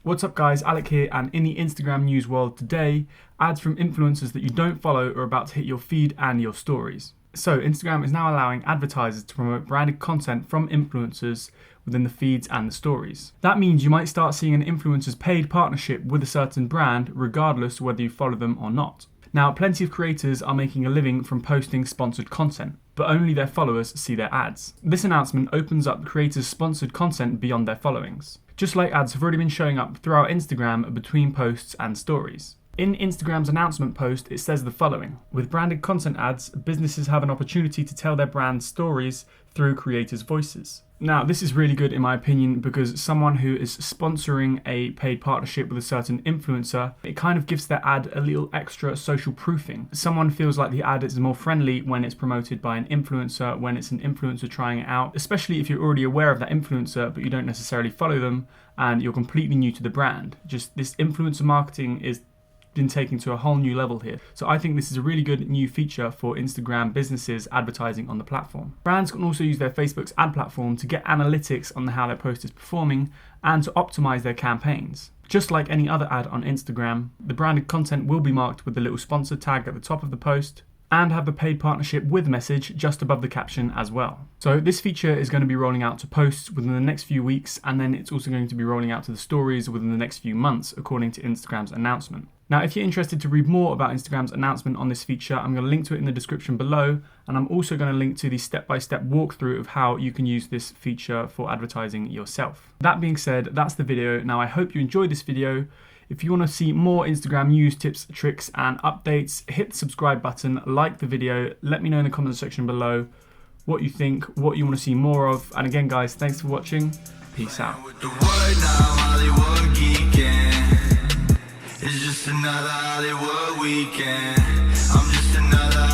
What's up guys, Alec here, and in the Instagram news world today, ads from influencers that you don't follow are about to hit your feed and your stories. So Instagram is now allowing advertisers to promote branded content from influencers within the feeds and the stories. That means you might start seeing an influencer's paid partnership with a certain brand regardless whether you follow them or not. Now, plenty of creators are making a living from posting sponsored content, but only their followers see their ads. This announcement opens up creators' sponsored content beyond their followings. Just like ads have already been showing up throughout Instagram between posts and stories. In Instagram's announcement post, it says the following: with branded content ads, businesses have an opportunity to tell their brand stories through creators' voices. Now, this is really good in my opinion because someone who is sponsoring a paid partnership with a certain influencer, it kind of gives their ad a little extra social proofing. Someone feels like the ad is more friendly when it's promoted by an influencer, when it's an influencer trying it out, especially if you're already aware of that influencer but you don't necessarily follow them and you're completely new to the brand. Just this influencer marketing is been taken to a whole new level here. So I think this is a really good new feature for Instagram businesses advertising on the platform. Brands can also use their Facebook's ad platform to get analytics on how their post is performing and to optimize their campaigns. Just like any other ad on Instagram, the branded content will be marked with the little sponsor tag at the top of the post and have the paid partnership with message just above the caption as well. So this feature is going to be rolling out to posts within the next few weeks, and then it's also going to be rolling out to the stories within the next few months, according to Instagram's announcement. Now, if you're interested to read more about Instagram's announcement on this feature, I'm going to link to it in the description below, and I'm also going to link to the step-by-step walkthrough of how you can use this feature for advertising yourself. That being said, that's the video. Now, I hope you enjoyed this video. If you want to see more Instagram news, tips, tricks, and updates, hit the subscribe button, like the video, let me know in the comments section below what you think, what you want to see more of. And again, guys, thanks for watching. Peace out. It's just another Hollywood weekend. I'm just another